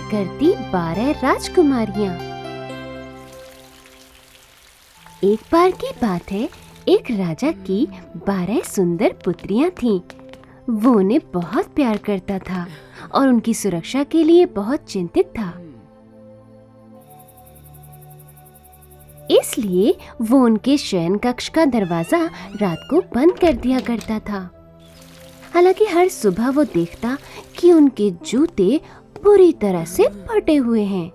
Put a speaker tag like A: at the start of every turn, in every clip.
A: करती 12 राजकुमारियां। एक बार की बात है, एक राजा की 12 सुंदर पुत्रियां थीं। वो उन्हें बहुत प्यार करता था और उनकी सुरक्षा के लिए बहुत चिंतित था। इसलिए वो उनके शयन कक्ष का दरवाजा रात को बंद कर दिया करता था। हालांकि हर सुबह वो देखता कि उनके जूते बुरी तरह से फटे हुए हैं,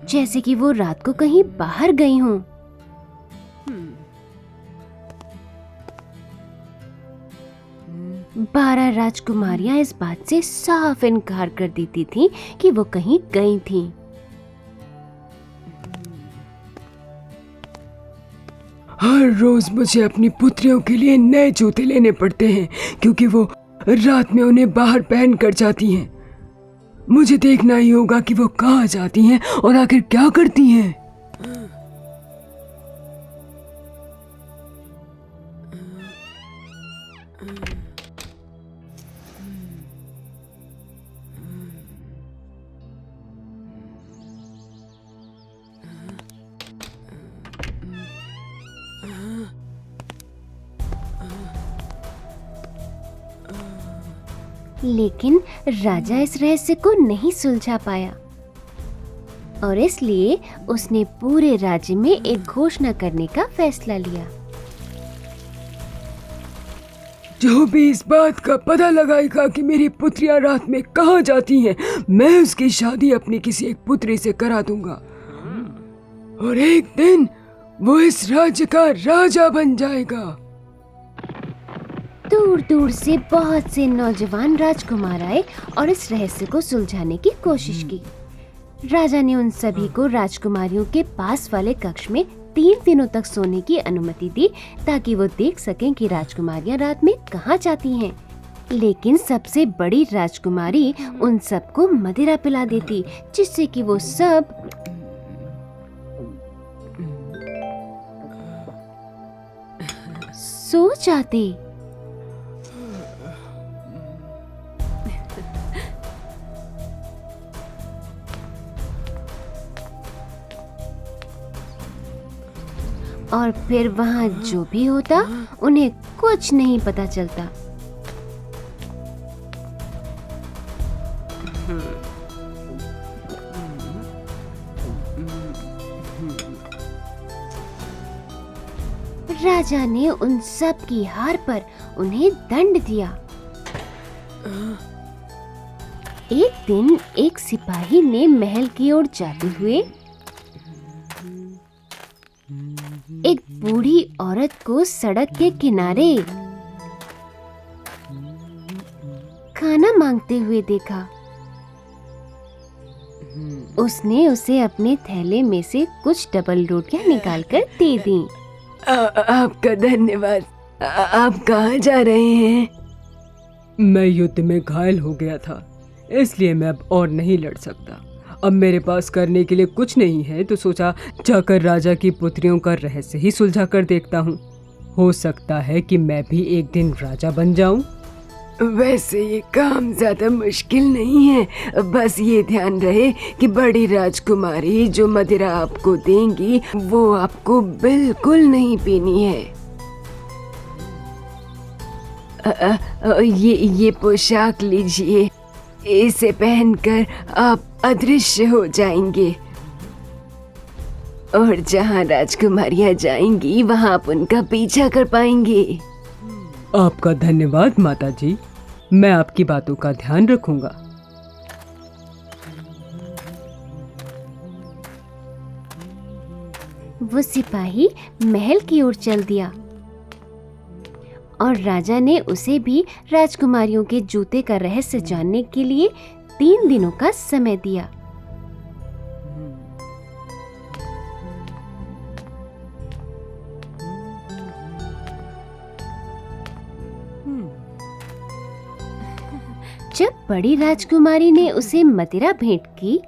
A: जैसे कि वो रात को कहीं बाहर गई हों। 12 राजकुमारियां इस बात से साफ इनकार कर देती थीं कि वो कहीं गई थीं।
B: हर रोज मुझे अपनी पुत्रियों के लिए नए जूते लेने पड़ते हैं, क्योंकि वो रात में उन्हें बाहर पहन कर जाती हैं। मुझे देखना ही होगा कि वो कहाँ जाती हैं और आखिर क्या करती हैं।
A: लेकिन राजा इस रहस्य को नहीं सुलझा पाया और इसलिए उसने पूरे राज्य में एक घोषणा करने का फैसला लिया।
B: जो भी इस बात का पता लगाएगा कि मेरी पुत्रियां रात में कहाँ जाती हैं, मैं उसकी शादी अपनी किसी एक पुत्री से करा दूंगा और एक दिन वो इस राज्य का राजा बन जाएगा।
A: दूर दूर से बहुत से नौजवान राजकुमार आए और इस रहस्य को सुलझाने की कोशिश की। राजा ने उन सभी को राजकुमारियों के पास वाले कक्ष में 3 दिनों तक सोने की अनुमति दी, ताकि वो देख सकें कि राजकुमारियां रात में कहाँ जाती हैं। लेकिन सबसे बड़ी राजकुमारी उन सबको मदिरा पिला देती, जिससे कि वो सब सो जाते। और फिर वहाँ जो भी होता उन्हें कुछ नहीं पता चलता। राजा ने उन सब की हार पर उन्हें दंड दिया। एक दिन एक सिपाही ने महल की ओर जाते हुए एक बूढ़ी औरत को सड़क के किनारे खाना मांगते हुए देखा। उसने उसे अपने थैले में से कुछ डबल रोटियां निकालकर दे दी।
B: आपका धन्यवाद। आप कहाँ जा रहे हैं? मैं युद्ध में घायल हो गया था, इसलिए मैं अब और नहीं लड़ सकता। अब मेरे पास करने के लिए कुछ नहीं है, तो सोचा जाकर राजा की पुत्रियों का रहस्य ही सुलझा कर देखता हूँ। हो सकता है कि मैं भी एक दिन राजा बन जाऊं। वैसे ये काम ज्यादा मुश्किल नहीं है, बस ये ध्यान रहे कि बड़ी राजकुमारी जो मदिरा आपको देंगी वो आपको बिल्कुल नहीं पीनी है। ये पोशाक लीजिए, इसे पहनकर आप अदृश्य हो जाएंगे और जहाँ राजकुमारियाँ जाएंगी वहाँ आप उनका पीछा कर पाएंगे। आपका धन्यवाद माता जी, मैं आपकी बातों का ध्यान रखूंगा।
A: वो सिपाही महल की ओर चल दिया और राजा ने उसे भी राजकुमारियों के जूते का रहस्य जानने के लिए 3 दिनों का समय दिया। जब बड़ी राजकुमारी ने उसे मदिरा भेंट की,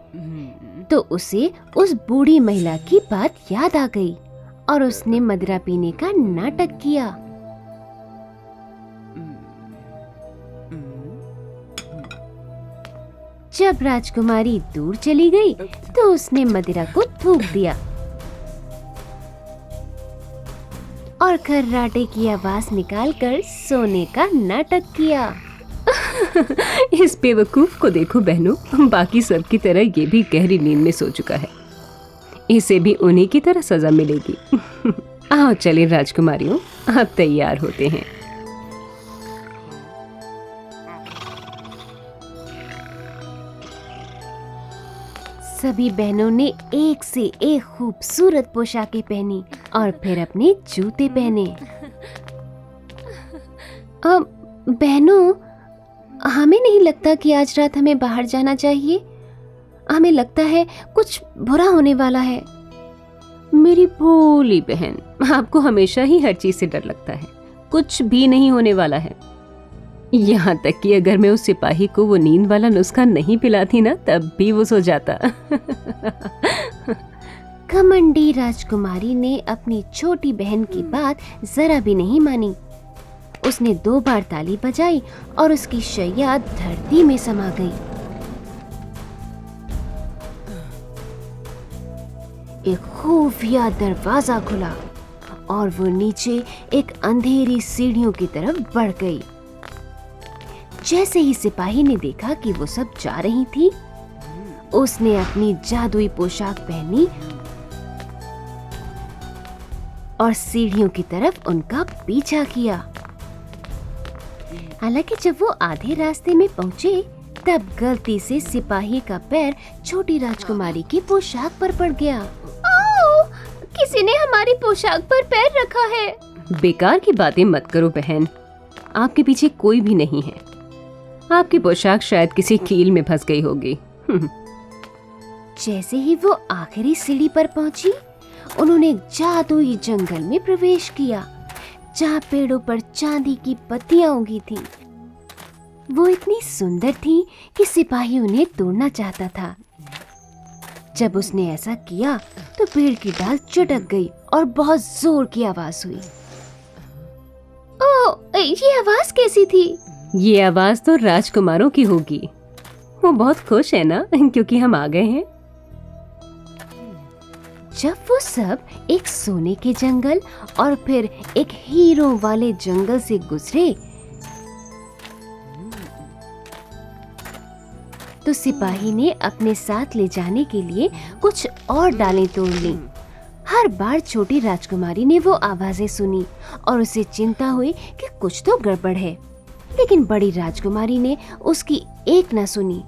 A: तो उसे उस बूढ़ी महिला की बात याद आ गई और उसने मदिरा पीने का नाटक किया। जब राजकुमारी दूर चली गई तो उसने मदिरा को थूक दिया और खर्राटे की आवाज निकालकर सोने का नाटक किया।
B: इस बेवकूफ को देखो बहनों, बाकी सब की तरह ये भी गहरी नींद में सो चुका है। इसे भी उन्हीं की तरह सजा मिलेगी। आओ चलिए राजकुमारियों, अब तैयार होते हैं।
A: सभी बहनों ने एक से एक खूबसूरत पोशाकें पहनी और फिर अपने जूते पहने। बहनों, हमें नहीं लगता कि आज रात हमें बाहर जाना चाहिए। हमें लगता है कुछ बुरा होने वाला है।
B: मेरी भोली बहन, आपको हमेशा ही हर चीज से डर लगता है। कुछ भी नहीं होने वाला है। यहाँ तक कि अगर मैं उस सिपाही को वो नींद वाला नुस्खा नहीं पिलाती ना, तब भी वो सो जाता।
A: घमंडी राजकुमारी ने अपनी छोटी बहन की बात जरा भी नहीं मानी। उसने 2 बार ताली बजाई और उसकी शैया धरती में समा गई। एक खुफिया दरवाजा खुला और वो नीचे एक अंधेरी सीढ़ियों की तरफ बढ़ गई। जैसे ही सिपाही ने देखा कि वो सब जा रही थी, उसने अपनी जादुई पोशाक पहनी और सीढ़ियों की तरफ उनका पीछा किया। हालांकि जब वो आधे रास्ते में पहुंचे, तब गलती से सिपाही का पैर छोटी राजकुमारी की पोशाक पर पड़ गया। ओह! किसी ने हमारी पोशाक पर पैर रखा है।
B: बेकार की बातें मत करो बहन, आपके पीछे कोई भी नहीं है। आपकी पोशाक शायद किसी कील में फंस गई होगी।
A: जैसे ही वो आखिरी सीढ़ी पर पहुंची, उन्होंने एक जादुई जंगल में प्रवेश किया, जहाँ पेड़ों पर चांदी की पत्तियां उगी थीं। वो इतनी सुंदर थी कि सिपाही उन्हें तोड़ना चाहता था। जब उसने ऐसा किया तो पेड़ की डाल चुटक गई और बहुत जोर की आवाज हुई। ओह, ये आवाज कैसी थी?
B: ये आवाज तो राजकुमारों की होगी। वो बहुत खुश है ना, क्योंकि हम आ गए हैं।
A: जब वो सब एक सोने के जंगल और फिर एक हीरों वाले जंगल से गुजरे, तो सिपाही ने अपने साथ ले जाने के लिए कुछ और डालें तोड़ ली। हर बार छोटी राजकुमारी ने वो आवाजें सुनी और उसे चिंता हुई कि कुछ तो गड़बड़ है, लेकिन बड़ी राजकुमारी ने उसकी एक न सुनी।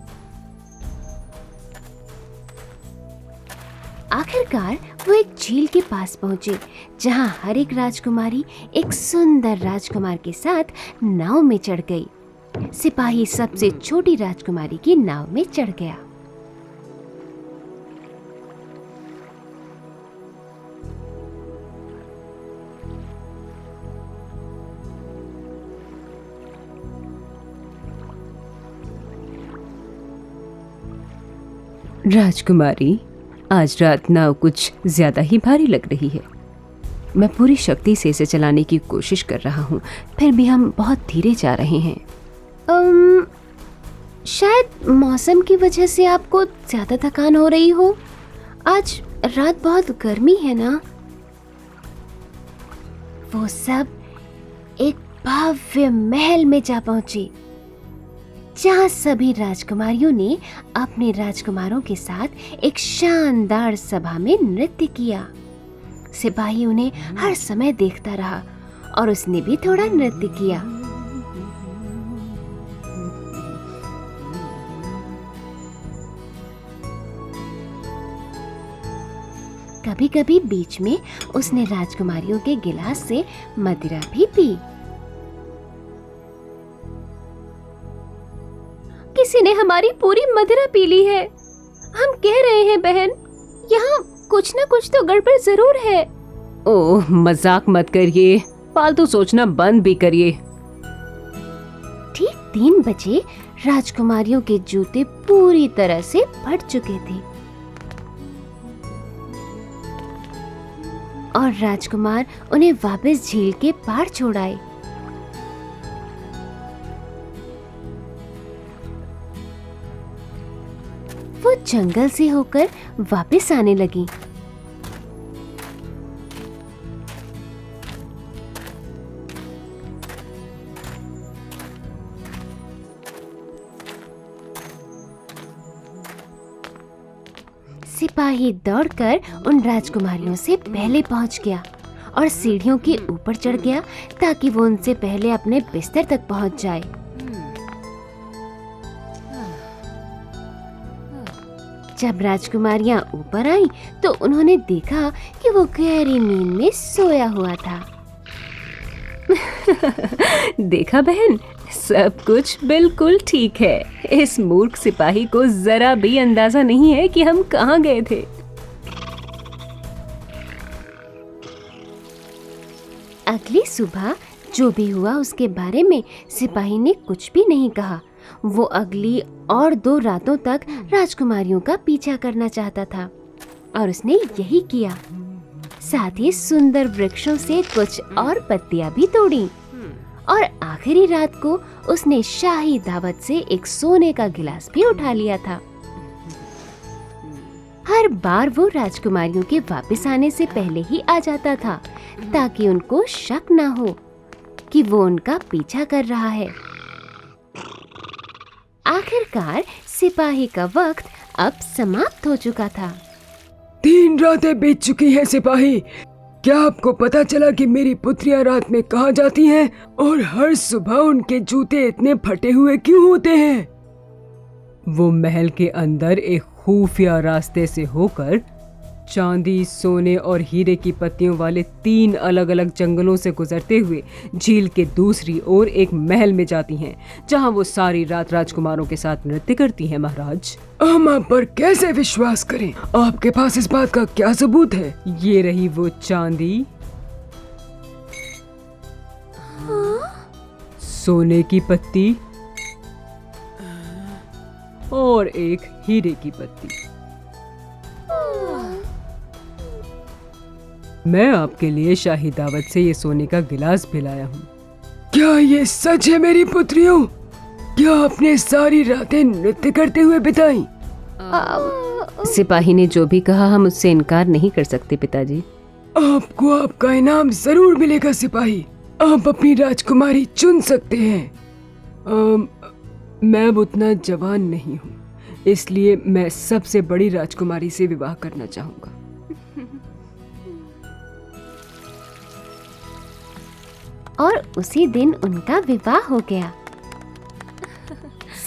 A: आखिरकार वो एक झील के पास पहुंचे, जहां हर एक राजकुमारी एक सुंदर राजकुमार के साथ नाव में चढ़ गई। सिपाही सबसे छोटी राजकुमारी की नाव में चढ़ गया।
B: राजकुमारी, आज रात नाव कुछ ज्यादा ही भारी लग रही है। मैं पूरी शक्ति से इसे चलाने की कोशिश कर रहा हूँ, फिर भी हम बहुत धीरे जा रहे हैं।
A: शायद मौसम की वजह से आपको ज्यादा थकान हो रही हो। आज रात बहुत गर्मी है ना। वो सब एक भव्य महल में जा पहुंची, जहां सभी राजकुमारियों ने अपने राजकुमारों के साथ एक शानदार सभा में नृत्य किया। सिपाही उन्हें हर समय देखता रहा और उसने भी थोड़ा नृत्य किया। कभी-कभी बीच में उसने राजकुमारियों के गिलास से मदिरा भी पी। किसी ने हमारी पूरी मदिरा पी ली है। हम कह रहे हैं बहन, यहाँ कुछ ना कुछ तो गड़बड़ जरूर है।
B: ओह, मजाक मत करिए, फालतू सोचना बंद भी करिए।
A: ठीक 3 बजे राजकुमारियों के जूते पूरी तरह से फट चुके थे और राजकुमार उन्हें वापस झील के पार छोड़ आए। जंगल से होकर वापस आने लगी। सिपाही दौड़कर उन राजकुमारियों से पहले पहुंच गया और सीढ़ियों के ऊपर चढ़ गया ताकि वो उनसे पहले अपने बिस्तर तक पहुंच जाए। जब राजकुमारियां ऊपर आईं, तो उन्होंने देखा कि वो गहरी नींद में सोया हुआ था।
C: देखा बहन, सब कुछ बिल्कुल ठीक है। इस मूर्ख सिपाही को जरा भी अंदाजा नहीं है कि हम कहाँ गए थे।
A: अगली सुबह जो भी हुआ उसके बारे में सिपाही ने कुछ भी नहीं कहा। वो अगली और 2 रातों तक राजकुमारियों का पीछा करना चाहता था और उसने यही किया। साथ ही सुंदर वृक्षों से कुछ और पत्तियां भी तोड़ी और आखिरी रात को उसने शाही दावत से एक सोने का गिलास भी उठा लिया था। हर बार वो राजकुमारियों के वापस आने से पहले ही आ जाता था ताकि उनको शक ना हो कि वो उनका पीछा कर रहा है। आखिरकार सिपाही का वक्त अब समाप्त हो चुका था।
B: 3 रातें बीत चुकी हैं सिपाही। क्या आपको पता चला कि मेरी पुत्रियां रात में कहाँ जाती हैं और हर सुबह उनके जूते इतने फटे हुए क्यों होते हैं? वो महल के अंदर एक खुफिया रास्ते से होकर चांदी, सोने और हीरे की पत्तियों वाले 3 अलग अलग जंगलों से गुजरते हुए झील के दूसरी ओर एक महल में जाती हैं, जहां वो सारी रात राजकुमारों के साथ नृत्य करती हैं। महाराज, हम आप पर कैसे विश्वास करें? आपके पास इस बात का क्या सबूत है? ये रही वो चांदी, सोने की पत्ती और एक हीरे की पत्ती। मैं आपके लिए शाही दावत से ये सोने का गिलास भी लाया हूँ। क्या ये सच है मेरी पुत्रियों? क्या आपने सारी रातें नृत्य करते हुए बिताई?
C: सिपाही ने जो भी कहा हम उससे इनकार नहीं कर सकते पिताजी।
B: आपको आपका इनाम जरूर मिलेगा सिपाही। आप अपनी राजकुमारी चुन सकते हैं। मैं अब उतना जवान नहीं हूँ, इसलिए मैं सबसे बड़ी राजकुमारी से विवाह करना चाहूँगा।
A: और उसी दिन उनका विवाह हो गया।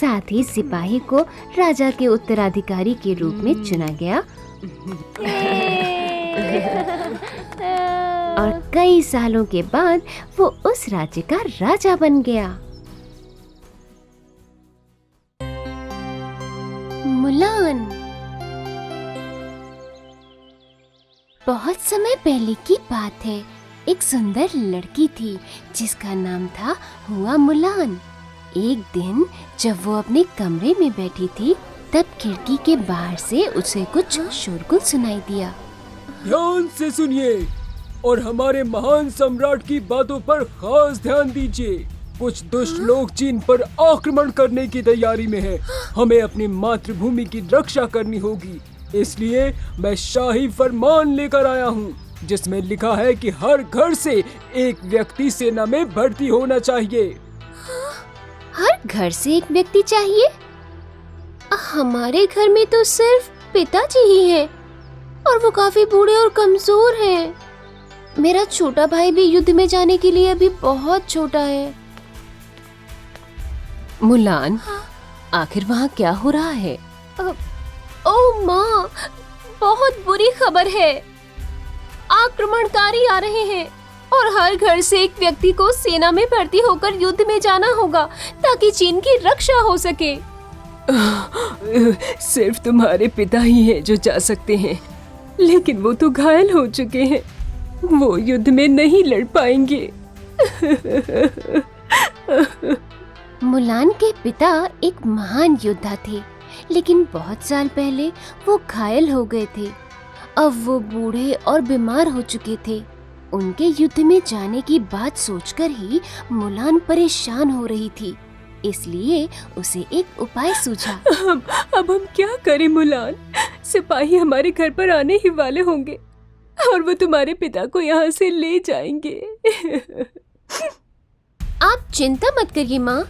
A: साथ ही सिपाही को राजा के उत्तराधिकारी के रूप में चुना गया और कई सालों के बाद वो उस राज्य का राजा बन गया। मुलान। बहुत समय पहले की बात है। एक सुंदर लड़की थी जिसका नाम था हुआ मुलान। एक दिन जब वो अपने कमरे में बैठी थी, तब खिड़की के बाहर से उसे कुछ शोरगुल सुनाई दिया।
B: ध्यान से सुनिए और हमारे महान सम्राट की बातों पर खास ध्यान दीजिए। कुछ दुष्ट लोग चीन पर आक्रमण करने की तैयारी में हैं। हमें अपनी मातृभूमि की रक्षा करनी होगी, इसलिए मैं शाही फरमान लेकर आया हूँ, जिसमें लिखा है कि हर घर से एक व्यक्ति सेना में भर्ती होना चाहिए।
A: हर घर से एक व्यक्ति चाहिए? हमारे घर में तो सिर्फ पिताजी ही हैं और वो काफी बूढ़े और कमजोर हैं। मेरा छोटा भाई भी युद्ध में जाने के लिए अभी बहुत छोटा है।
C: मुलान, आखिर वहाँ क्या हो रहा है?
A: ओ माँ, बहुत बुरी खबर है। आक्रमणकारी आ रहे हैं और हर घर से एक व्यक्ति को सेना में भर्ती होकर युद्ध में जाना होगा ताकि चीन की रक्षा हो सके।
C: सिर्फ तुम्हारे पिता ही हैं जो जा सकते हैं, लेकिन वो तो घायल हो चुके हैं। वो युद्ध में नहीं लड़ पाएंगे।
A: मुलान के पिता एक महान योद्धा थे, लेकिन बहुत साल पहले वो घायल हो गए थे। अब वो बूढ़े और बीमार हो चुके थे। उनके युद्ध में जाने की बात सोचकर ही मुलान परेशान हो रही थी। इसलिए उसे एक उपाय सूझा।
C: अब हम क्या करें मुलान? सिपाही हमारे घर पर आने ही वाले होंगे और वो तुम्हारे पिता को यहाँ से ले जाएंगे।
A: आप चिंता मत करिए माँ,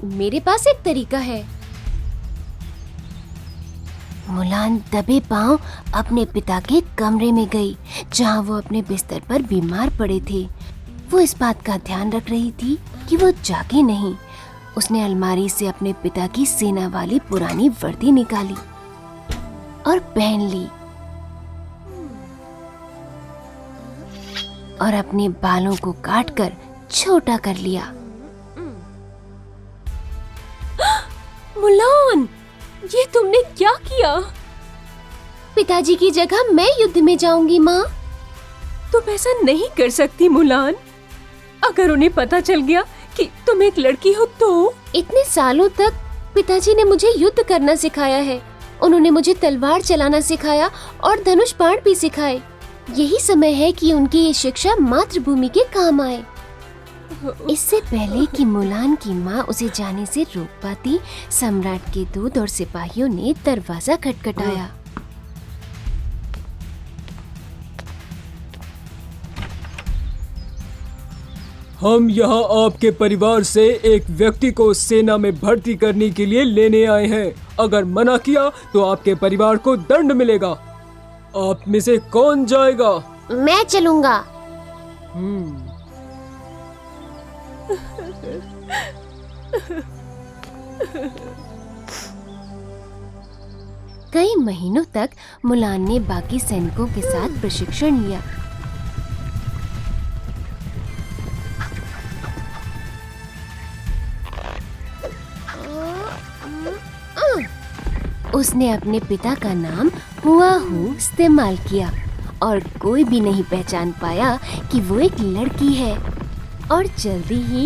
A: मेरे पास एक तरीका है। मुलान दबे पांव अपने पिता के कमरे में गई, जहाँ वो अपने बिस्तर पर बीमार पड़े थे। वो इस बात का ध्यान रख रही थी कि वो जागे नहीं। उसने अलमारी से अपने पिता की सेना वाली पुरानी वर्दी निकाली और पहन ली और अपने बालों को काटकर छोटा कर लिया।
C: मुलान, ये तुमने क्या किया?
A: पिताजी की जगह मैं युद्ध में जाऊंगी माँ।
C: तुम ऐसा नहीं कर सकती मुलान। अगर उन्हें पता चल गया कि तुम एक लड़की हो तो?
A: इतने सालों तक पिताजी ने मुझे युद्ध करना सिखाया है। उन्होंने मुझे तलवार चलाना सिखाया और धनुष बाण भी सिखाए। यही समय है कि उनकी ये शिक्षा मातृभूमि के काम आए। इससे पहले कि मुलान की माँ उसे जाने से रोक पाती, सम्राट के दूत और सिपाहियों ने दरवाजा खटखटाया।
B: हम यहाँ आपके परिवार से एक व्यक्ति को सेना में भर्ती करने के लिए लेने आए हैं। अगर मना किया तो आपके परिवार को दंड मिलेगा। आप में से कौन जाएगा?
A: मैं चलूंगा। कई महीनों तक मुलान ने बाकी सैनिकों के साथ प्रशिक्षण लिया। उसने अपने पिता का नाम हुआ हू इस्तेमाल किया और कोई भी नहीं पहचान पाया कि वो एक लड़की है। और जल्दी ही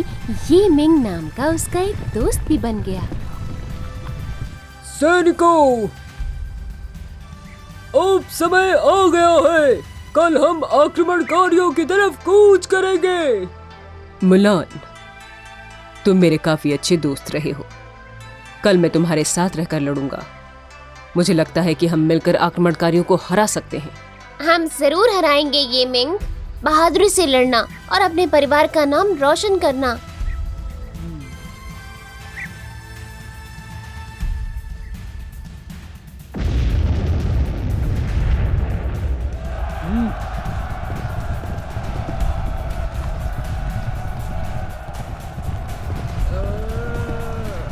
A: ये मिंग नाम का उसका एक दोस्त भी बन गया।
B: सैनिकों, अब समय आ गया है। कल हम आक्रमणकारियों की तरफ कूच करेंगे। मुलान, तुम मेरे काफी अच्छे दोस्त रहे हो। कल मैं तुम्हारे साथ रहकर लड़ूंगा। मुझे लगता है कि हम मिलकर आक्रमणकारियों को हरा सकते हैं।
A: हम जरूर हराएंगे ये मिंग। बहादुरी से लड़ना और अपने परिवार का नाम रोशन करना।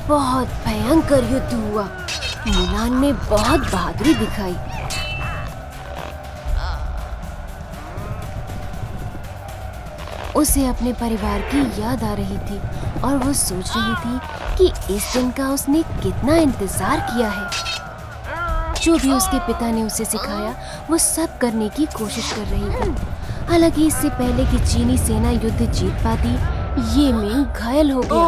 A: बहुत भयंकर युद्ध हुआ। मुलान ने बहुत बहादुरी दिखाई। उसे अपने परिवार की याद आ रही थी और वो सोच रही थी कि इस दिन का उसने कितना इंतजार किया है। जो भी उसके पिता ने उसे सिखाया वो सब करने की कोशिश कर रही थी। हालांकि इससे पहले कि चीनी सेना युद्ध जीत पाती, ये मिंग घायल हो गया।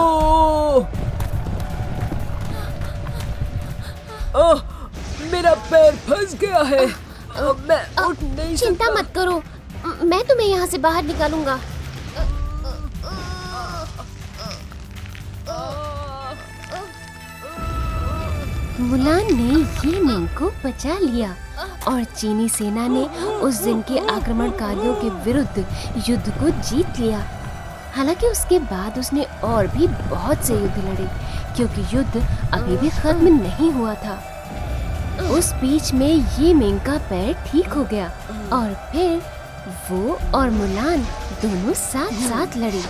B: मेरा पैर फंस गया है। मैं उठ नहीं सकता।
A: चिंता मत करो, मैं तुम्हें यहाँ से बाहर निकालूंगा। मुलान ने ये मिंग को बचा लिया और चीनी सेना ने उस दिन के आक्रमणकारियों के विरुद्ध युद्ध को जीत लिया। हालांकि उसके बाद उसने और भी बहुत से युद्ध लड़े, क्योंकि युद्ध अभी भी खत्म नहीं हुआ था। उस बीच में ये मिंग का पैर ठीक हो गया और फिर वो और मुलान दोनों साथ साथ लड़े।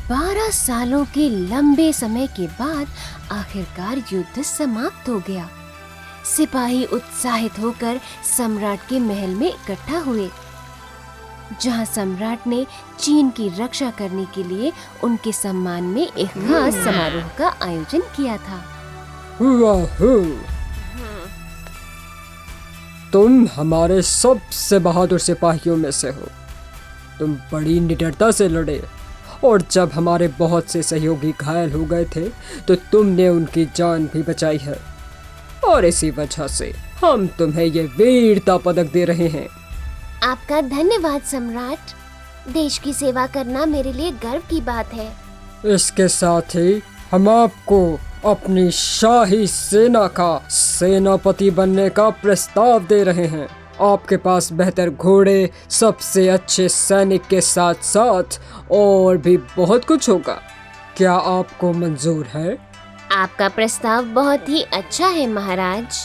A: 12 सालों के लंबे समय के बाद आखिरकार युद्ध समाप्त हो गया। सिपाही उत्साहित होकर सम्राट के महल में इकट्ठा हुए, जहां सम्राट ने चीन की रक्षा करने के लिए उनके सम्मान में एक खास समारोह का आयोजन किया था।
B: तुम हमारे सबसे बहादुर सिपाहियों में से हो। तुम बड़ी निडरता से लड़े और जब हमारे बहुत से सहयोगी घायल हो गए थे तो तुमने उनकी जान भी बचाई है, और इसी वजह से हम तुम्हें ये वीरता पदक दे रहे हैं।
A: आपका धन्यवाद सम्राट। देश की सेवा करना मेरे लिए गर्व की बात है।
D: इसके साथ ही हम आपको अपनी शाही सेना का सेनापति बनने का प्रस्ताव दे रहे हैं। आपके पास बेहतर घोड़े, सबसे अच्छे सैनिक के साथ साथ और भी बहुत कुछ होगा। क्या आपको मंजूर है?
A: आपका प्रस्ताव बहुत ही अच्छा है महाराज,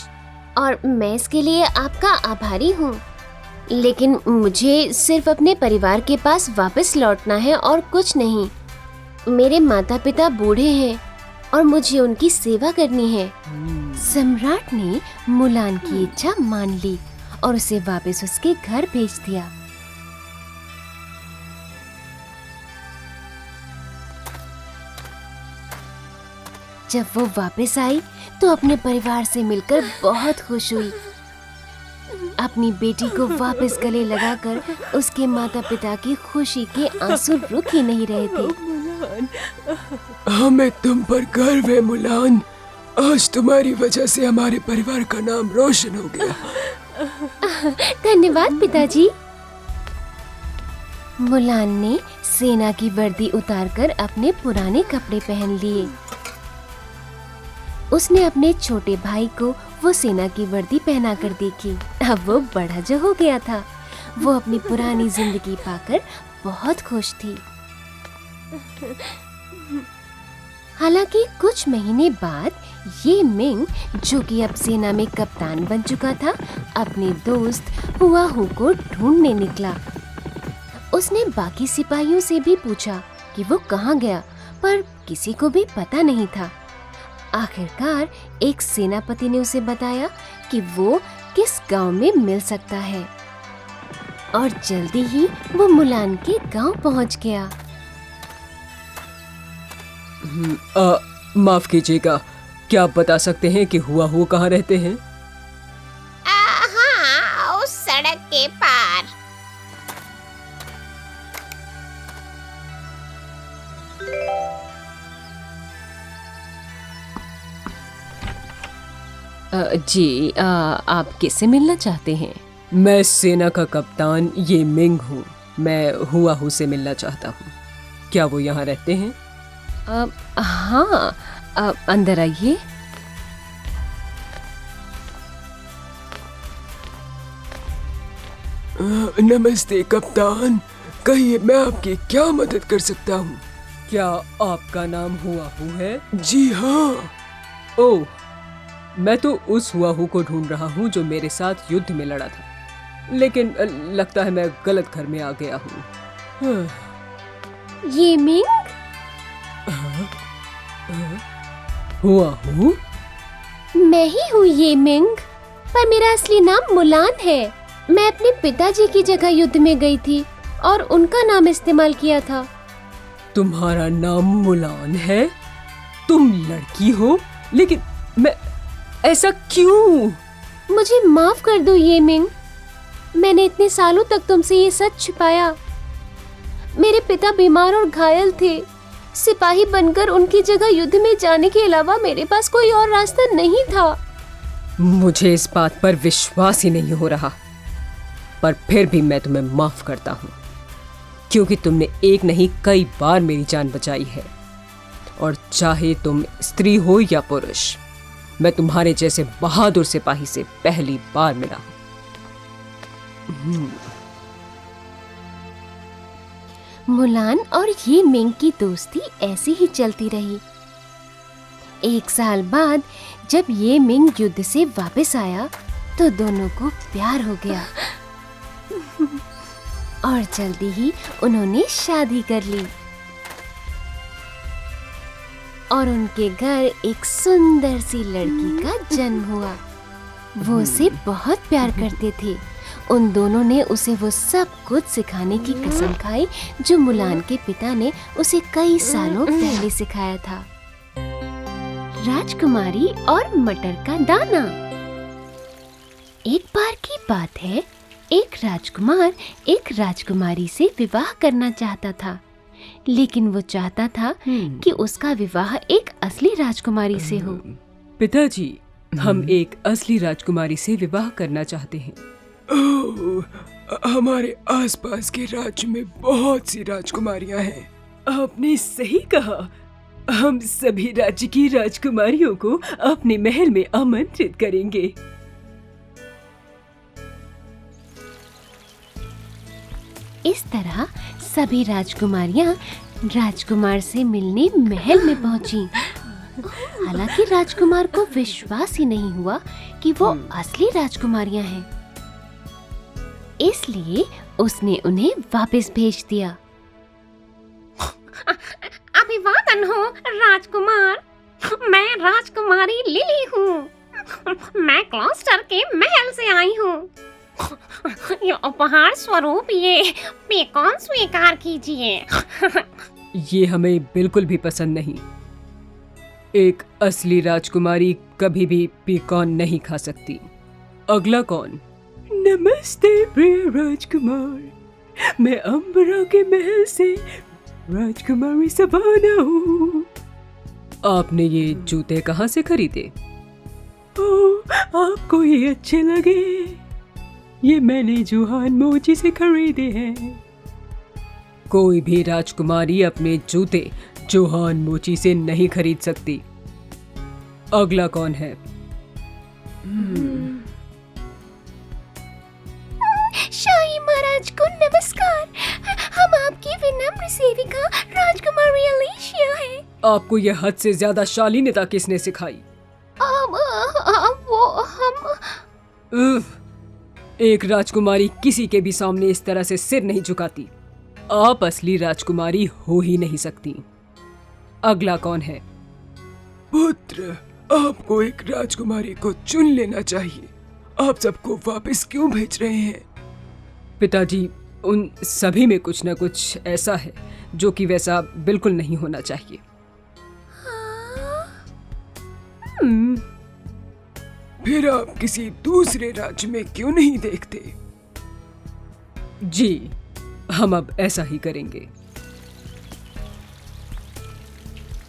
A: और मैं इसके लिए आपका आभारी हूँ। लेकिन मुझे सिर्फ अपने परिवार के पास वापस लौटना है और कुछ नहीं। मेरे माता पिता बूढ़े हैं और मुझे उनकी सेवा करनी है। सम्राट ने मुलान की इच्छा मान ली और उसे वापस उसके घर भेज दिया। जब वो वापस आई तो अपने परिवार से मिलकर बहुत खुश हुई। अपनी बेटी को वापस गले लगाकर उसके माता पिता की खुशी के आंसू रुक ही नहीं रहे थे।
B: हमें तुम पर गर्व है मुलान। आज तुम्हारी वजह से हमारे परिवार का नाम रोशन हो गया।
A: धन्यवाद पिताजी। मुलान ने सेना की वर्दी उतारकर अपने पुराने कपड़े पहन लिए। उसने अपने छोटे भाई को वो सेना की वर्दी पहनाकर देखी। अब वो बड़ा जो हो गया था। वो अपनी पुरानी जिंदगी पाकर बहुत खुश थी। हालांकि कुछ महीने बाद ये मिंग, जो कि अब सेना में कप्तान बन चुका था, अपने दोस्त हुआहू को ढूंढने निकला। उसने बाकी सिपाहियों से भी पूछा कि वो कहाँ गया, पर किसी को भी पता नहीं था। आखिरकार एक सेनापति ने उसे बताया कि वो किस गांव में मिल सकता है, और जल्दी ही वो मुलान के गांव पहुंच गया।
B: माफ कीजिएगा, क्या आप बता सकते हैं कि हुआहू कहाँ रहते हैं?
E: हाँ, उस सड़क के पार।
C: जी, आप किससे मिलना चाहते हैं?
B: मैं सेना का कप्तान ये मिंग हूँ। मैं हुआहू से मिलना चाहता हूँ। क्या वो यहाँ रहते हैं?
C: हाँ, अंदर आइए।
B: नमस्ते कप्तान, कहिए मैं आपकी क्या मदद कर सकता हूँ? क्या आपका नाम हुआहू है? जी हाँ। ओह, मैं तो उस हुआहू को ढूंढ रहा हूँ जो मेरे साथ युद्ध में लड़ा था, लेकिन लगता है मैं गलत घर में आ गया हूँ।
A: ये मिंग?
B: हुआहू?
A: मैं ही हूँ ये मिंग, पर मेरा असली नाम मुलान है। मैं अपने पिताजी की जगह युद्ध में गई थी और उनका नाम इस्तेमाल किया था।
B: तुम्हारा नाम मुलान है? तुम लड़की हो, लेकिन मैं ऐसा क्यों?
A: मुझे माफ कर दो ये मिंग। मैंने इतने सालों तक तुमसे ये सच छुपाया। मेरे पिता बीमार और घायल थे। सिपाही बनकर उनकी जगह युद्ध में जाने के अलावा मेरे पास कोई और रास्ता नहीं था।
B: मुझे इस बात पर विश्वास ही नहीं हो रहा, पर फिर भी मैं तुम्हें माफ करता हूँ, क्योंकि तुमने एक नहीं कई बार मेरी जान बचाई है। और चाहे तुम स्त्री हो या पुरुष, मैं तुम्हारे जैसे बहादुर सिपाही से पहली बार मिला हूँ।
A: मुलान और ये मिंग की दोस्ती ऐसी ही चलती रही। एक साल बाद जब ये मिंग युद्ध से वापस आया तो दोनों को प्यार हो गया और जल्दी ही उन्होंने शादी कर ली और उनके घर एक सुंदर सी लड़की का जन्म हुआ। वो उसे बहुत प्यार करते थे। उन दोनों ने उसे वो सब कुछ सिखाने की कसम खाई जो मुलान के पिता ने उसे कई सालों पहले सिखाया था। राजकुमारी और मटर का दाना। एक बार की बात है, एक राजकुमार एक राजकुमारी से विवाह करना चाहता था, लेकिन वो चाहता था कि उसका विवाह एक असली राजकुमारी से हो।
B: पिताजी, हम एक असली राजकुमारी से विवाह करना चाहते हैं। ओह, हमारे आसपास के राज्य में बहुत सी राजकुमारियां हैं। आपने सही कहा। हम सभी राज्य की राजकुमारियों को अपने महल में आमंत्रित करेंगे।
A: इस तरह सभी राजकुमारियां राजकुमार से मिलने महल में पहुंची। हालांकि राजकुमार को विश्वास ही नहीं हुआ कि वो असली राजकुमारियां हैं, इसलिए उसने उन्हें वापस भेज दिया।
E: अभिवादन हो राजकुमार, मैं राजकुमारी लिली हूँ। मैं क्लॉस्टर के महल से आई हूँ। ये उपहार स्वरूप ये पेकॉन स्वीकार कीजिए।
B: ये हमें बिल्कुल भी पसंद नहीं। एक असली राजकुमारी कभी भी पेकॉन नहीं खा सकती। अगला कौन? नमस्ते प्रिय राजकुमार, मैं अंबरा के महल से राजकुमारी सवाना हूँ। आपने ये जूते कहाँ से खरीदे? ओह, आपको ये अच्छे लगे? ये मैंने जोहान मोची से खरीदे हैं। कोई भी राजकुमारी अपने जूते जोहान मोची से नहीं खरीद सकती। अगला कौन है?
A: शाही महाराज को नमस्कार। हम आपकी विनम्र सेविका राजकुमारी अलीशिया है।
B: आपको यह हद से ज्यादा शालीनता किसने सिखाई?
A: वो हम
B: उफ, एक राजकुमारी किसी के भी सामने इस तरह से सिर नहीं झुकाती। आप असली राजकुमारी हो ही नहीं सकती। अगला कौन है?
F: पुत्र, आपको एक राजकुमारी को चुन लेना चाहिए। आप सबको वापस क्यों भेज रहे हैं?
B: पिताजी, उन सभी में कुछ न कुछ ऐसा है जो कि वैसा बिल्कुल नहीं होना चाहिए।
F: फिर आप किसी दूसरे राज्य में क्यों नहीं देखते?
B: जी, हम अब ऐसा ही करेंगे।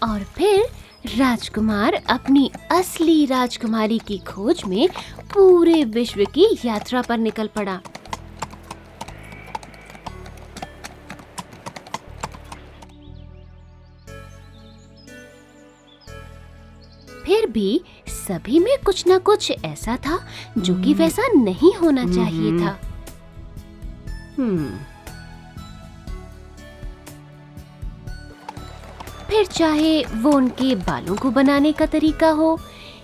A: और फिर राजकुमार अपनी असली राजकुमारी की खोज में पूरे विश्व की यात्रा पर निकल पड़ा। फिर भी सभी में कुछ न कुछ ऐसा था जो कि वैसा नहीं होना चाहिए था। फिर चाहे वो उनके बालों को बनाने का तरीका हो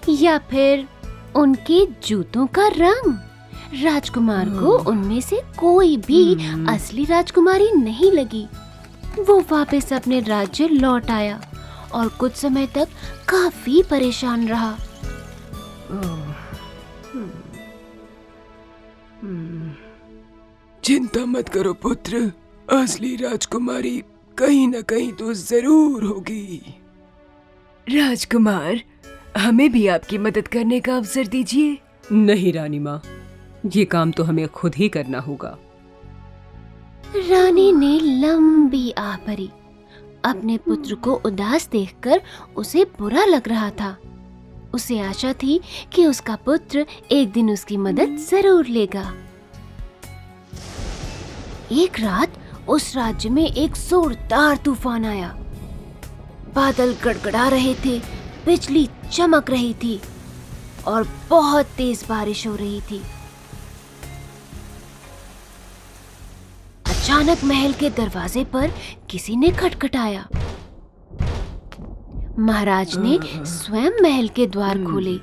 A: या फिर उनके जूतों का रंग, राजकुमार को उनमें से कोई भी असली राजकुमारी नहीं लगी। वो वापस अपने राज्य लौट आया और कुछ समय तक काफी परेशान रहा।
F: चिंता मत करो पुत्र, असली राजकुमारी कहीं न कहीं तो जरूर होगी।
B: राजकुमार, हमें भी आपकी मदद करने का अवसर दीजिए। नहीं रानी माँ, ये काम तो हमें खुद ही करना होगा।
A: रानी ने लंबी आह भरी। अपने पुत्र को उदास देखकर उसे बुरा लग रहा था। उसे आशा थी कि उसका पुत्र एक दिन उसकी मदद जरूर लेगा। एक रात उस राज्य में एक जोरदार तूफान आया। बादल गड़गड़ा रहे थे, बिजली चमक रही थी और बहुत तेज बारिश हो रही थी। अचानक महल के दरवाजे पर किसी ने खटखटाया। महाराज ने स्वयं महल के द्वार खोले।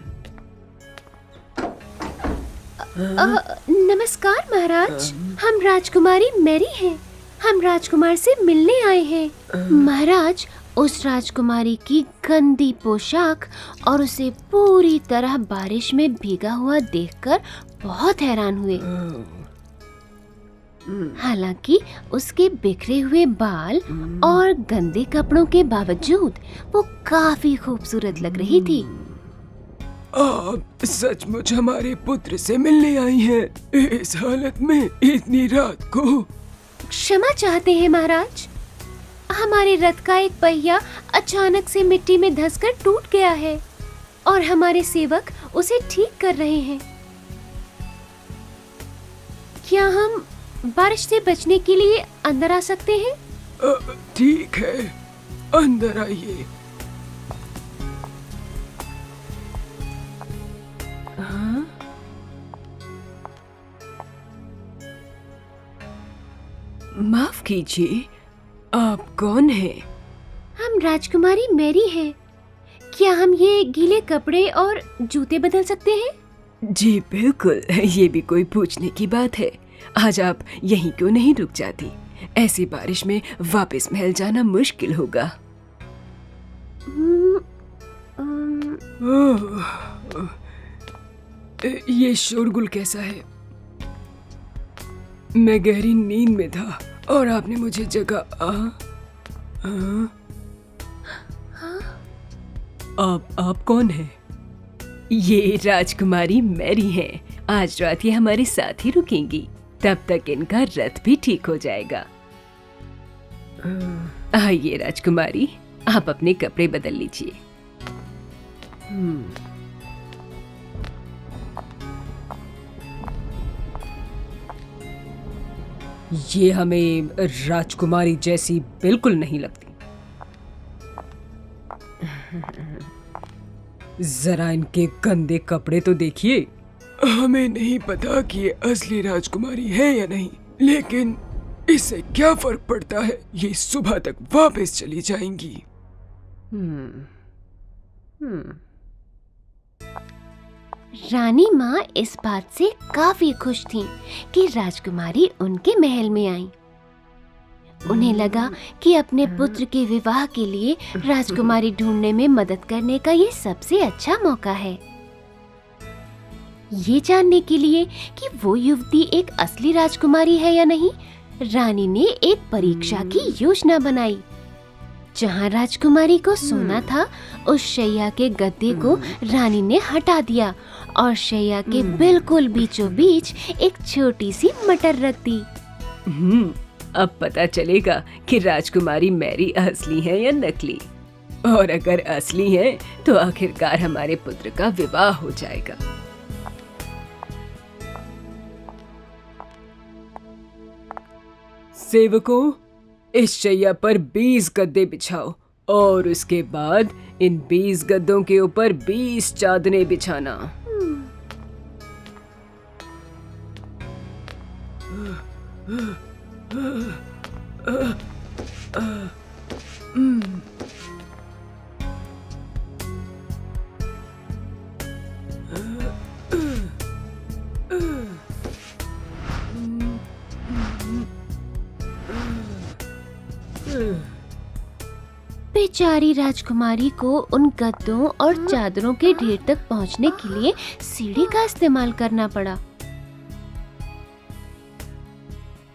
A: नमस्कार महाराज, हम राजकुमारी मैरी हैं। हम राजकुमार से मिलने आए हैं। महाराज उस राजकुमारी की गंदी पोशाक और उसे पूरी तरह बारिश में भीगा हुआ देखकर बहुत हैरान हुए। हालांकि उसके बिखरे हुए बाल और गंदे कपड़ों के बावजूद वो काफी खूबसूरत लग रही थी।
F: आप सचमुच हमारे पुत्र से मिलने आई हैं इस हालत में इतनी रात को?
A: क्षमा चाहते हैं महाराज, हमारे रथ का एक पहिया अचानक से मिट्टी में धंसकर टूट गया है और हमारे सेवक उसे ठीक कर रहे हैं। क्या हम बारिश से बचने के लिए अंदर आ सकते हैं?
F: ठीक है, अंदर आइए।
B: माफ कीजिए, आप कौन हैं?
A: हम राजकुमारी मैरी हैं। क्या हम ये गीले कपड़े और जूते बदल सकते हैं?
B: जी बिल्कुल, ये भी कोई पूछने की बात है। आज आप यहीं क्यों नहीं रुक जाती? ऐसी बारिश में वापस महल जाना मुश्किल होगा।
A: हम्म, अम,
F: ओह, ये शोरगुल कैसा है? मैं गहरी नींद में था और आपने मुझे जगह
B: आप कौन हैं? ये राजकुमारी मैरी हैं। आज रात ये हमारे साथ ही रुकेंगी, तब तक इनका रथ भी ठीक हो जाएगा। आइए राजकुमारी, आप अपने कपड़े बदल लीजिए। ये हमें राजकुमारी जैसी बिल्कुल नहीं लगती। जरा इनके गंदे कपड़े तो देखिए।
F: हमें नहीं पता कि ये असली राजकुमारी है या नहीं, लेकिन इससे क्या फर्क पड़ता है? ये सुबह तक वापस चली जाएंगी।
A: रानी माँ इस बात से काफी खुश थीं कि राजकुमारी उनके महल में आई। उन्हें लगा कि अपने पुत्र के विवाह के लिए राजकुमारी ढूंढने में मदद करने का ये सबसे अच्छा मौका है। ये जानने के लिए कि वो युवती एक असली राजकुमारी है या नहीं, रानी ने एक परीक्षा की योजना बनाई। जहाँ राजकुमारी को सोना था, उस शैया के गद्दे को रानी ने हटा दिया और शैया के बिल्कुल बीचों बीच एक छोटी सी मटर रख दी।
B: अब पता चलेगा कि राजकुमारी मैरी असली है या नकली। और अगर असली है तो आखिरकार हमारे पुत्र का विवाह हो जाएगा। सेवकों, इस शैया पर 20 गद्दे बिछाओ और उसके बाद इन 20 गद्दों के ऊपर 20 चादरें बिछाना।
A: बेचारी राजकुमारी को उन गद्दों और चादरों के ढेर तक पहुंचने के लिए सीढ़ी का इस्तेमाल करना पड़ा।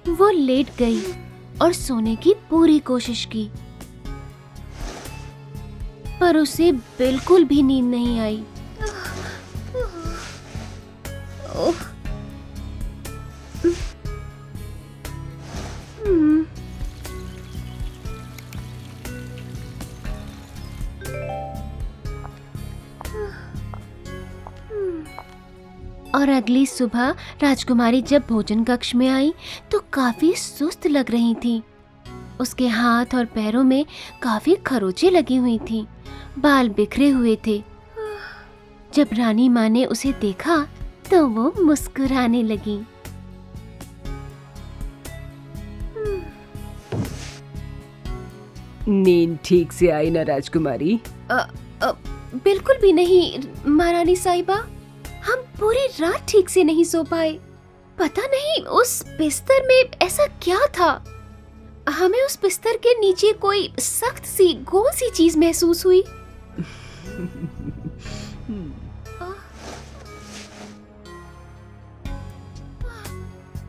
A: वो लेट गई और सोने की पूरी कोशिश की, पर उसे बिल्कुल भी नींद नहीं आई। और अगली सुबह राजकुमारी जब भोजन कक्ष में आई तो काफी सुस्त लग रही थी। उसके हाथ और पैरों में काफी खरोंचें लगी हुई थीं, बाल बिखरे हुए थे। जब रानी माँ ने उसे देखा तो वो मुस्कुराने लगी।
B: नींद ठीक से आई ना राजकुमारी?
A: बिल्कुल भी नहीं महारानी साहिबा, हम पूरी रात ठीक से नहीं सो पाए। पता नहीं उस बिस्तर में ऐसा क्या था, हमें उस बिस्तर के नीचे कोई सख्त सी गोल सी चीज महसूस हुई।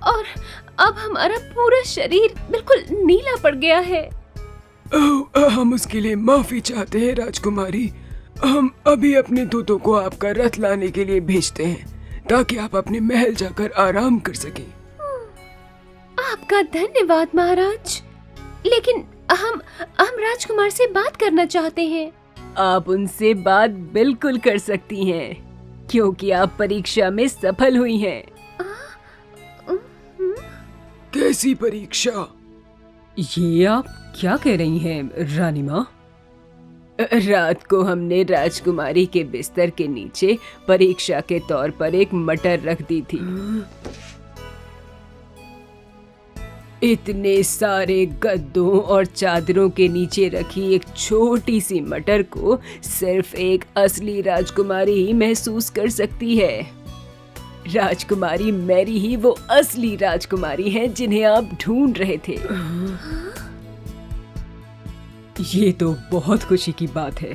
A: और अब हमारा पूरा शरीर बिल्कुल नीला पड़ गया है।
F: हम उसके लिए माफी चाहते हैं राजकुमारी। हम अभी अपने दूतों को आपका रथ लाने के लिए भेजते हैं ताकि आप अपने महल जाकर आराम कर सकें।
A: आपका धन्यवाद महाराज, लेकिन हम राजकुमार से बात करना चाहते हैं।
B: आप उनसे बात बिल्कुल कर सकती हैं, क्योंकि आप परीक्षा में सफल हुई हैं।
F: कैसी परीक्षा?
B: ये आप क्या कह रही हैं रानी माँ?
C: रात को हमने राजकुमारी के बिस्तर के नीचे परीक्षा के तौर पर एक मटर रख दी थी। इतने सारे गद्दों और चादरों के नीचे रखी एक छोटी सी मटर को सिर्फ एक असली राजकुमारी ही महसूस कर सकती है। राजकुमारी मैरी ही वो असली राजकुमारी हैं जिन्हें आप ढूंढ रहे थे।
B: ये तो बहुत खुशी की बात है।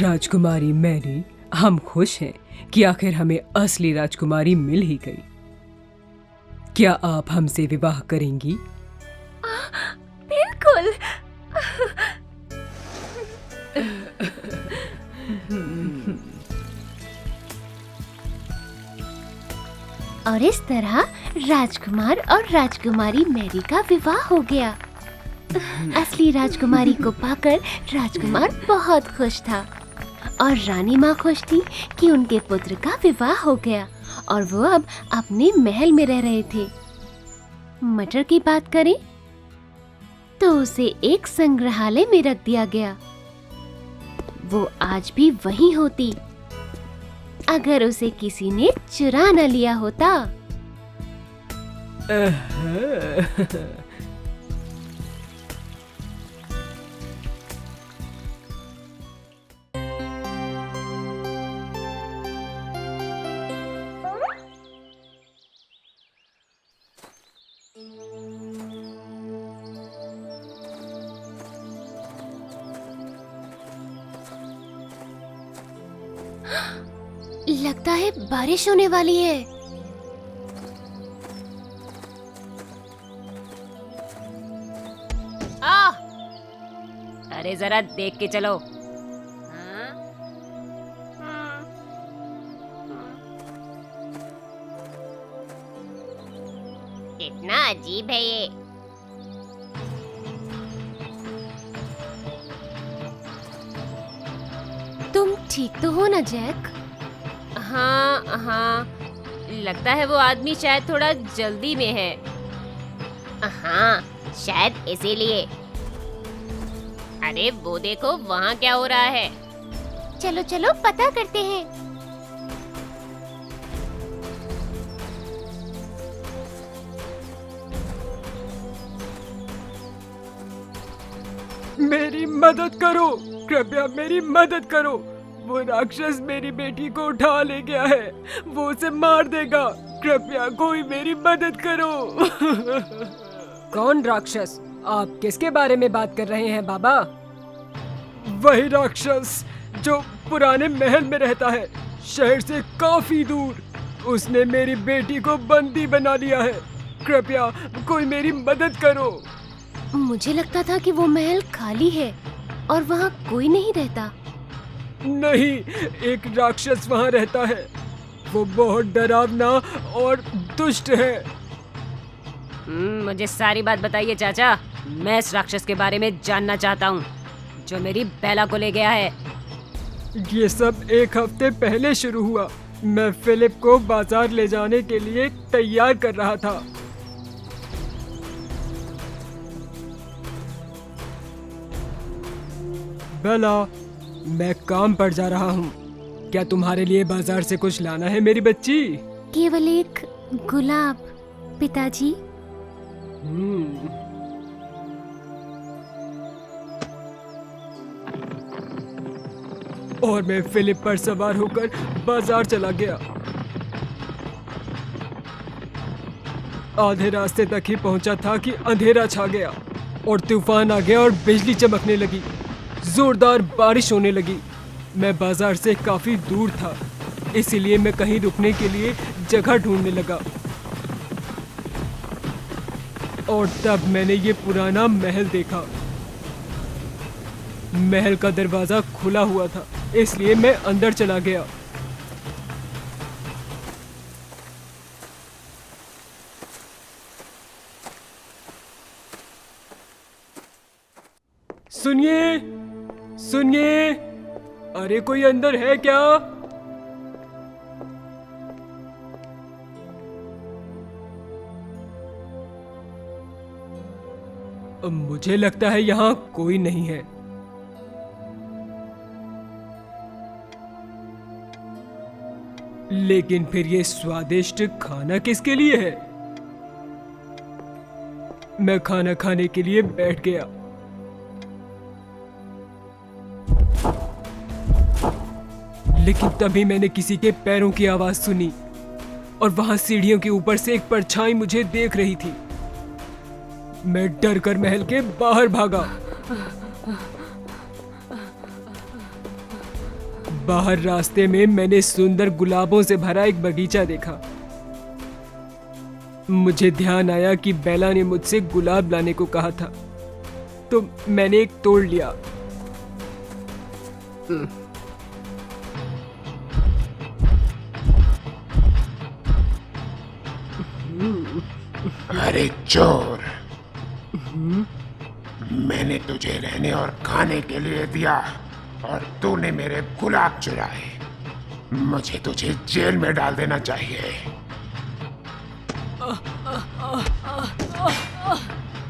B: राजकुमारी मैरी, हम खुश हैं कि आखिर हमें असली राजकुमारी मिल ही गई। क्या आप हमसे विवाह करेंगी?
C: बिल्कुल।
A: और इस तरह राजकुमार और राजकुमारी मैरी का विवाह हो गया। असली राजकुमारी को पाकर राजकुमार बहुत खुश था और रानी माँ खुश थी कि उनके पुत्र का विवाह हो गया और वो अब अपने महल में रह रहे थे। मटर की बात करें तो उसे एक संग्रहालय में रख दिया गया। वो आज भी वहीं होती अगर उसे किसी ने चुरा न लिया होता। लगता है बारिश होने वाली है।
E: अरे जरा देख के चलो। कितना अजीब है ये।
A: तुम ठीक तो हो ना जैक?
E: हाँ हाँ, लगता है वो आदमी शायद थोड़ा जल्दी में है। हाँ, शायद इसीलिए। अरे वो देखो, वहाँ क्या हो रहा है।
A: चलो चलो पता करते हैं।
F: मेरी मदद करो, कृपया मेरी मदद करो। वो राक्षस मेरी बेटी को उठा ले गया है, वो उसे मार देगा। कृपया कोई मेरी मदद करो।
D: कौन राक्षस? आप किसके बारे में बात कर रहे हैं बाबा?
F: वही राक्षस जो पुराने महल में रहता है, शहर से काफी दूर। उसने मेरी बेटी को बंदी बना लिया है। कृपया कोई मेरी मदद करो।
A: मुझे लगता था कि वो महल खाली है और वहाँ कोई नहीं रहता।
F: नहीं, एक राक्षस वहाँ रहता है। वो बहुत डरावना और दुष्ट है।
E: मुझे सारी बात बताइए चाचा। मैं इस राक्षस के बारे में जानना चाहता हूँ जो मेरी बेला को ले गया है।
F: ये सब एक हफ्ते पहले शुरू हुआ। मैं फिलिप को बाजार ले जाने के लिए तैयार कर रहा था। बेला, मैं काम पर जा रहा हूँ। क्या तुम्हारे लिए बाजार से कुछ लाना है मेरी बच्ची?
A: केवल एक गुलाब पिताजी।
F: और मैं फिलिप पर सवार होकर बाजार चला गया। आधे रास्ते तक ही पहुंचा था कि अंधेरा छा गया और तूफान आ गया और बिजली चमकने लगी। जोरदार बारिश होने लगी। मैं बाजार से काफी दूर था, इसीलिए मैं कहीं रुकने के लिए जगह ढूंढने लगा। और तब मैंने ये पुराना महल देखा। महल का दरवाजा खुला हुआ था, इसलिए मैं अंदर चला गया। सुनिए, सुनिए, अरे कोई अंदर है क्या? मुझे लगता है यहाँ कोई नहीं है। लेकिन फिर ये स्वादिष्ट खाना किसके लिए है? मैं खाना खाने के लिए बैठ गया। लेकिन तभी मैंने किसी के पैरों की आवाज सुनी और वहां सीढ़ियों के ऊपर से एक परछाई मुझे देख रही थी। मैं डर कर महल के बाहर भागा। बाहर रास्ते में मैंने सुंदर गुलाबों से भरा एक बगीचा देखा। मुझे ध्यान आया कि बेला ने मुझसे गुलाब लाने को कहा था, तो मैंने एक तोड़ लिया।
G: अरे चोर, मैंने तुझे रहने और खाने के लिए दिया और तूने मेरे गुलाब चुराए। मुझे तुझे जेल में डाल देना चाहिए।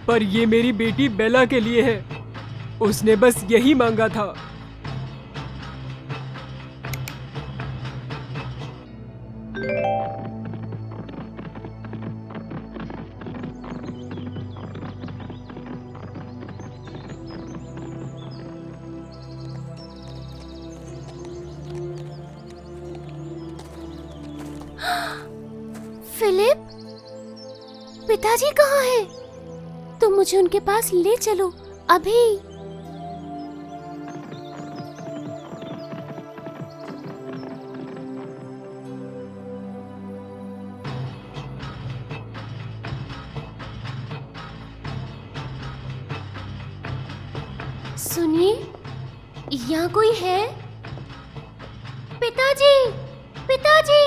F: पर ये मेरी बेटी बेला के लिए है। उसने बस यही मांगा था।
A: फिलिप, पिताजी कहाँ हैं? तुम मुझे उनके पास ले चलो अभी। सुनिए, यहाँ कोई है? पिताजी, पिताजी।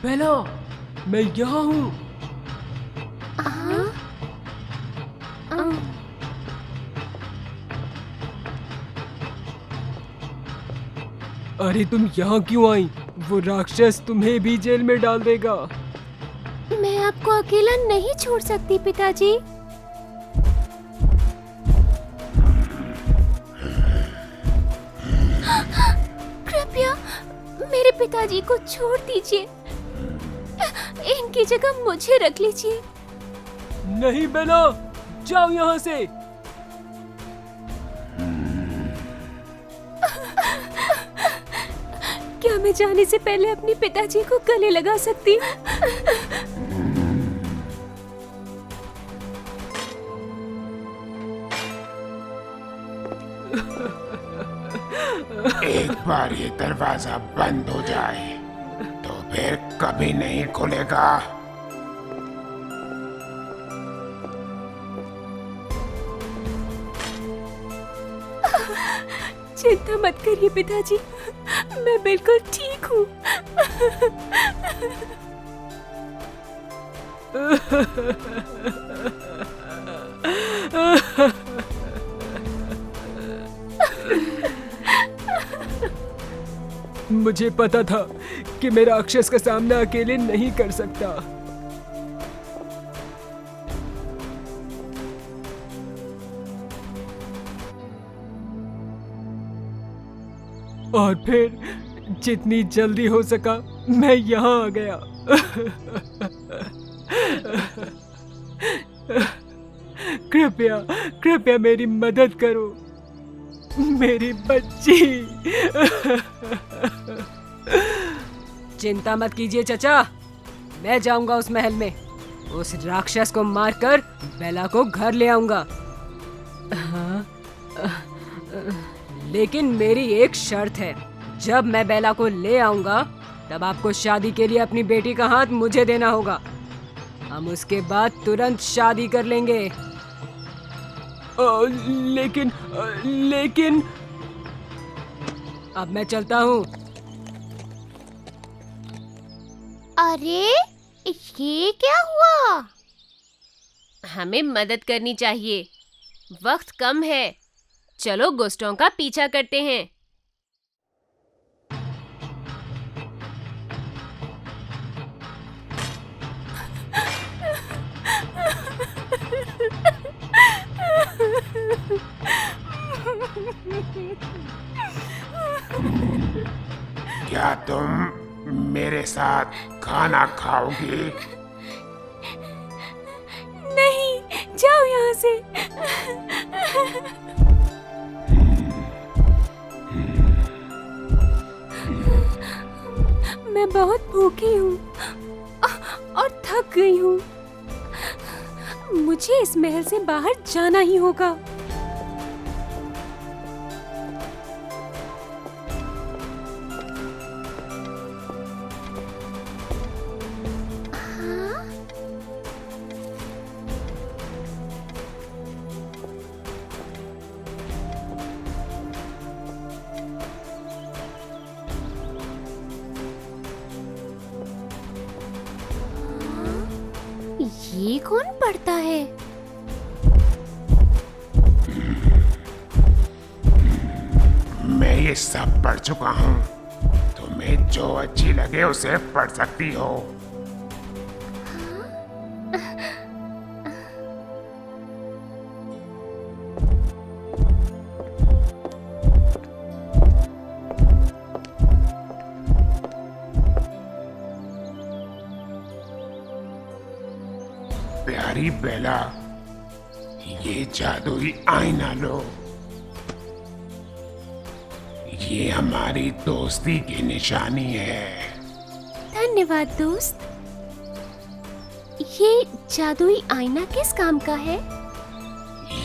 F: बेला, मैं यहाँ हूँ।
A: हाँ?
F: अरे तुम यहाँ क्यों आई? वो राक्षस तुम्हें भी जेल में डाल देगा।
A: मैं आपको अकेला नहीं छोड़ सकती पिताजी। कृपया मेरे पिताजी को छोड़ दीजिए। इनकी जगह मुझे रख लीजिए।
F: नहीं बेला, जाओ यहाँ से।
A: क्या मैं जाने से पहले अपने पिताजी को गले लगा सकती हूँ?
G: एक बार ये दरवाजा बंद हो जाए तो फिर कभी नहीं खुलेगा।
A: चिंता मत करिए पिताजी, मैं बिल्कुल ठीक हूँ।
F: मुझे पता था कि मैं राक्षस का सामना अकेले नहीं कर सकता। और फिर जितनी जल्दी हो सका मैं यहाँ आ गया। कृपया कृपया मेरी मदद करो, मेरी बच्ची।
C: चिंता मत कीजिए चचा, मैं जाऊंगा उस महल में, उस राक्षस को मारकर बेला को घर ले आऊंगा। लेकिन मेरी एक शर्त है, जब मैं बेला को ले आऊंगा तब आपको शादी के लिए अपनी बेटी का हाथ मुझे देना होगा। हम उसके बाद तुरंत शादी कर लेंगे।
F: लेकिन
C: अब मैं चलता हूँ।
A: अरे ये क्या हुआ? हमें मदद करनी चाहिए, वक्त कम है। चलो गुस्टों का पीछा करते हैं।
G: मेरे साथ खाना खाओगी?
C: नहीं, जाओ यहाँ से। मैं बहुत भूखी हूँ और थक गई हूँ। मुझे इस महल से बाहर जाना ही होगा।
A: ये कौन पढ़ता है?
G: मैं ये सब पढ़ चुका हूँ। तुम्हें जो अच्छी लगे उसे पढ़ सकती हो। प्यारी बेला, ये जादुई आईना लो। ये हमारी दोस्ती की निशानी है।
A: धन्यवाद दोस्त। ये जादुई आईना किस काम का है?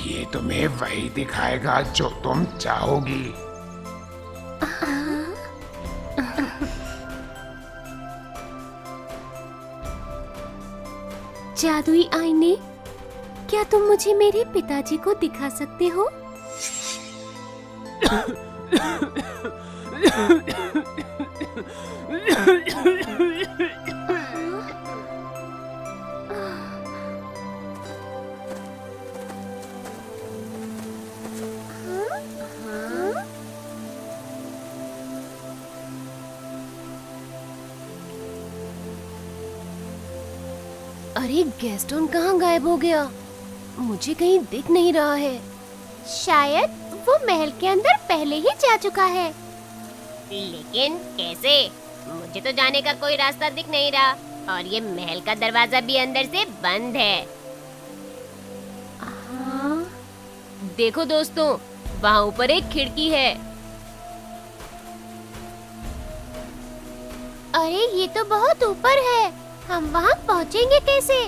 G: ये तुम्हें वही दिखाएगा जो तुम चाहोगी।
A: जादुई आईने, क्या तुम मुझे मेरे पिताजी को दिखा सकते हो? अरे गैस्टोन कहाँ गायब हो गया? मुझे कहीं दिख नहीं रहा है। शायद वो महल के अंदर पहले ही जा चुका है।
E: लेकिन कैसे? मुझे तो जाने का कोई रास्ता दिख नहीं रहा और ये महल का दरवाजा भी अंदर से बंद है।
A: हाँ?
E: देखो दोस्तों, वहाँ ऊपर एक खिड़की है।
A: अरे ये तो बहुत ऊपर है, हम वहाँ पहुँचेंगे कैसे?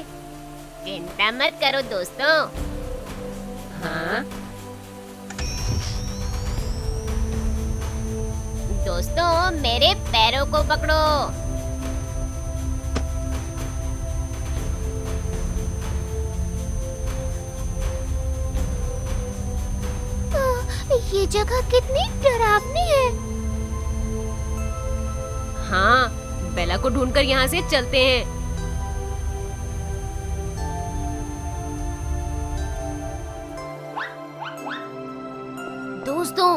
E: चिंता मत करो दोस्तों। हाँ दोस्तों, मेरे पैरों को पकड़ो।
A: ये जगह कितनी डरावनी है।
E: हाँ, बेला को ढूंढकर यहाँ से चलते हैं।
A: दोस्तों,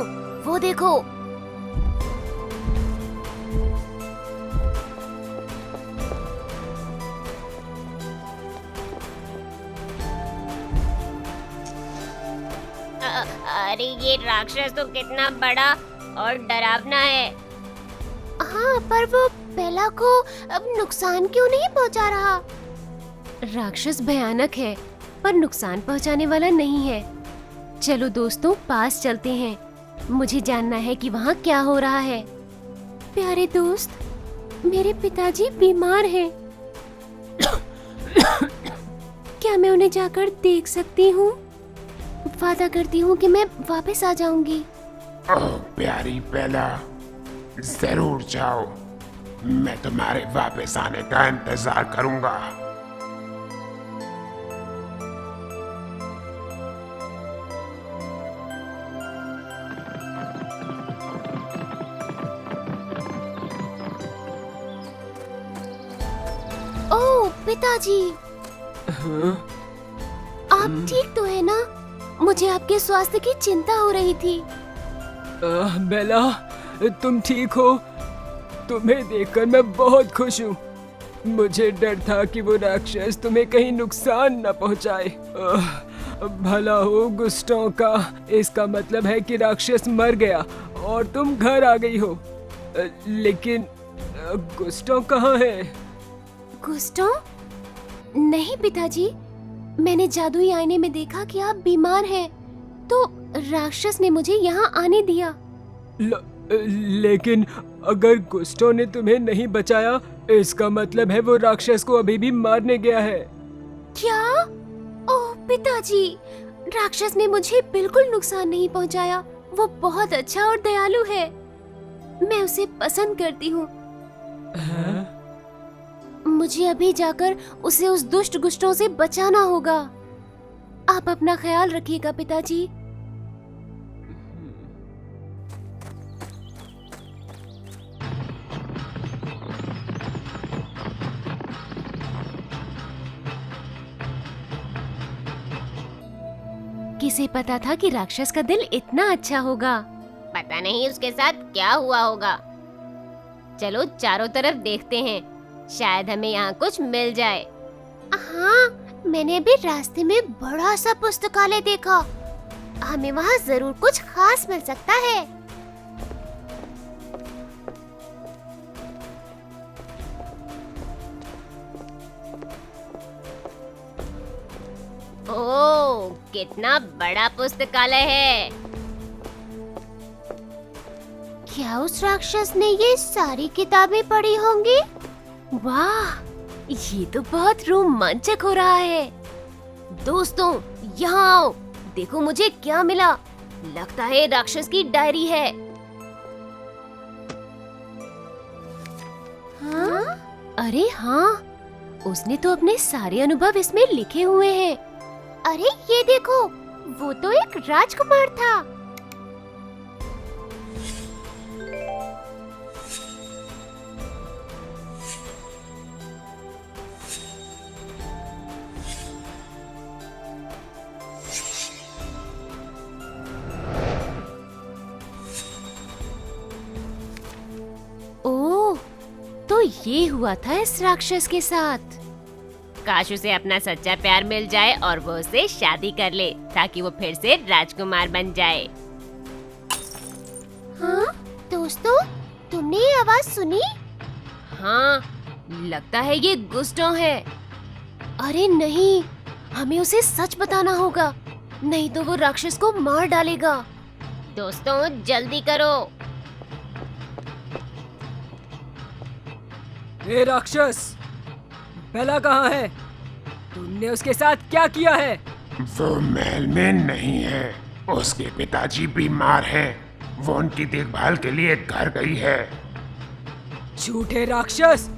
A: वो देखो।
E: अरे ये राक्षस तो कितना बड़ा और डरावना है।
A: हाँ, पर वो बेला को अब नुकसान क्यों नहीं पहुंचा रहा? राक्षस भयानक है, पर नुकसान पहुंचाने वाला नहीं है। चलो दोस्तों, पास चलते हैं। मुझे जानना है कि वहाँ क्या हो रहा है। प्यारे दोस्त, मेरे पिताजी बीमार हैं। क्या मैं उन्हें जाकर देख सकती हूँ? वादा करती हूँ कि मैं वापस आ जाऊंगी।
G: ओह प्यारी बेला, जरूर जाओ। मैं तुम्हारे वापस आने का इंतजार करूंगा।
A: ओह पिताजी, आप ठीक तो है ना? मुझे आपके स्वास्थ्य की चिंता हो रही थी।
F: बेला, तुम ठीक हो? तुम्हें देखकर मैं बहुत खुश हूँ। मुझे डर था कि वो राक्षस तुम्हें कहीं नुकसान न पहुँचाए। भला हो गुस्टों का, इसका मतलब है कि राक्षस मर गया और तुम घर आ गई हो। लेकिन गुस्टो कहाँ है?
A: गुस्टो? नहीं पिताजी, मैंने जादुई आईने में देखा कि आप बीमार हैं, तो राक्षस ने मुझे यहाँ आने दिया।
F: लेकिन अगर गुस्टो ने तुम्हें नहीं बचाया, इसका मतलब है वो राक्षस को अभी भी मारने गया है।
A: क्या? ओह पिताजी, राक्षस ने मुझे बिल्कुल नुकसान नहीं पहुँचाया। वो बहुत अच्छा और दयालु है। मैं उसे पसंद करती हूँ। मुझे अभी जाकर उसे उस दुष्ट गुस्टो से बचाना होगा। आप अपना ख्याल रखिएगा पिताजी। किसे पता था कि राक्षस का दिल इतना अच्छा होगा।
E: पता नहीं उसके साथ क्या हुआ होगा। चलो चारों तरफ देखते हैं, शायद हमें यहाँ कुछ मिल जाए।
A: हाँ, मैंने अभी रास्ते में बड़ा सा पुस्तकालय देखा। हमें वहाँ जरूर कुछ खास मिल सकता है।
E: ओह, कितना बड़ा पुस्तकालय है।
A: क्या उस राक्षस ने ये सारी किताबें पढ़ी होंगी? वाह, ये तो बहुत रोमांचक हो रहा है। दोस्तों, यहाँ आओ, देखो मुझे क्या मिला। लगता है राक्षस की डायरी है। हाँ? अरे हाँ, उसने तो अपने सारे अनुभव इसमें लिखे हुए हैं। अरे ये देखो, वो तो एक राजकुमार था। ओह, तो ये हुआ था इस राक्षस के साथ।
E: काश उसे अपना सच्चा प्यार मिल जाए और वो उससे शादी कर ले, ताकि वो फिर से राजकुमार बन जाए।
A: हाँ दोस्तों, तुमने ये आवाज सुनी?
E: हाँ, लगता है ये गुस्टो है।
A: अरे नहीं, हमें उसे सच बताना होगा, नहीं तो वो राक्षस को मार डालेगा।
E: दोस्तों जल्दी करो।
B: ए राक्षस, बेला कहाँ है? तुमने उसके साथ क्या किया है?
G: वो महल में नहीं है। उसके पिताजी बीमार हैं। वो उनकी देखभाल के लिए घर गई है।
B: झूठे राक्षस,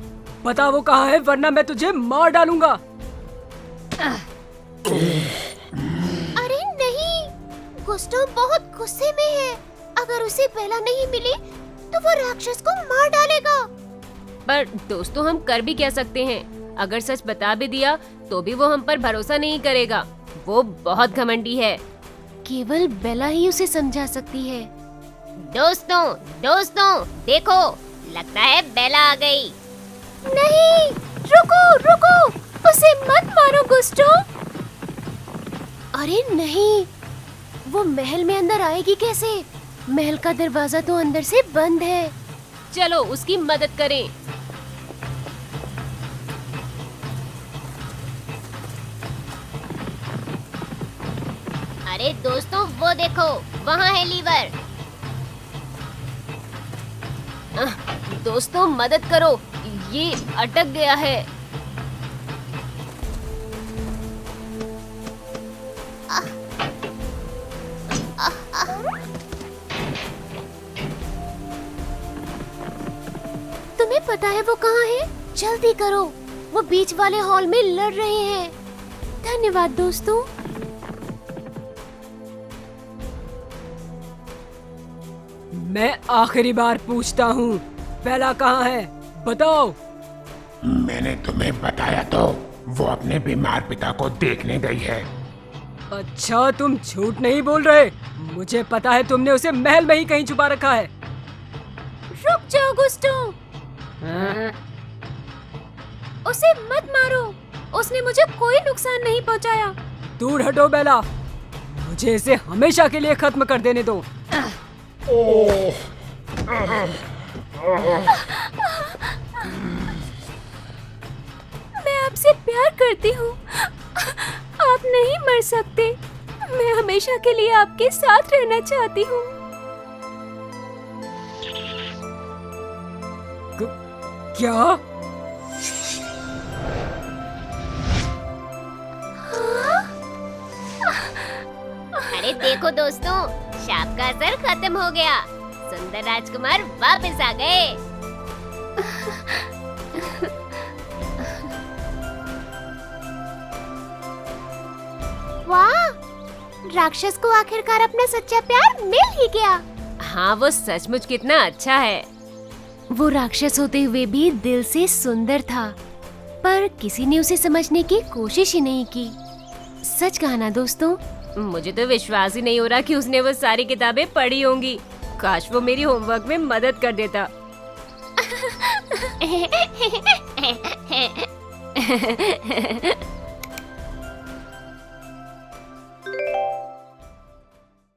B: बता वो कहाँ है, वरना मैं तुझे मार डालूंगा।
A: अरे नहीं, गुस्टो बहुत गुस्से में है। अगर उसे बेला नहीं मिली तो वो राक्षस को मार डालेगा।
E: पर दोस्तों, हम कर भी क्या सकते हैं? अगर सच बता भी दिया तो भी वो हम पर भरोसा नहीं करेगा। वो बहुत घमंडी है।
A: केवल बेला ही उसे समझा सकती है।
E: दोस्तों देखो, लगता है बेला आ गई।
A: नहीं, रुको, उसे मत मारो गुस्टो। अरे नहीं, वो महल में अंदर आएगी कैसे? महल का दरवाजा तो अंदर से बंद है।
E: चलो उसकी मदद करें। अरे दोस्तों, वो देखो, वहाँ है लीवर।
A: दोस्तों मदद करो, ये अटक गया है। तुम्हें पता है वो कहाँ है? जल्दी करो, वो बीच वाले हॉल में लड़ रहे हैं। धन्यवाद दोस्तों।
B: मैं आखिरी बार पूछता हूँ, बेला कहाँ है? बताओ।
G: मैंने तुम्हें बताया तो, वो अपने बीमार पिता को देखने गई है।
B: अच्छा, तुम झूठ नहीं बोल रहे। मुझे पता है तुमने उसे महल में ही कहीं छुपा रखा है।
A: रुक जाओ गुस्टो, उसे मत मारो। उसने मुझे कोई नुकसान नहीं पहुंचाया।
B: दूर हटो बेला, मुझे इसे हमेशा के लिए खत्म कर देने दो।
A: आपसे प्यार करती हूँ। आप नहीं मर सकते। मैं हमेशा के लिए आपके साथ रहना चाहती हूँ।
D: क्या?
E: अरे देखो दोस्तों, शाप का असर खत्म हो गया। सुंदर राजकुमार वापस आ गए। वाह, राक्षस को आखिरकार अपना सच्चा प्यार मिल ही गया।
A: हाँ, वो सचमुच कितना अच्छा है। वो राक्षस होते हुए भी दिल से सुंदर था, पर किसी ने उसे समझने की कोशिश ही नहीं की। सच कहा ना दोस्तों? मुझे तो विश्वास ही नहीं हो रहा कि उसने वो सारी किताबें पढ़ी होंगी। काश वो मेरी होमवर्क में मदद कर देता।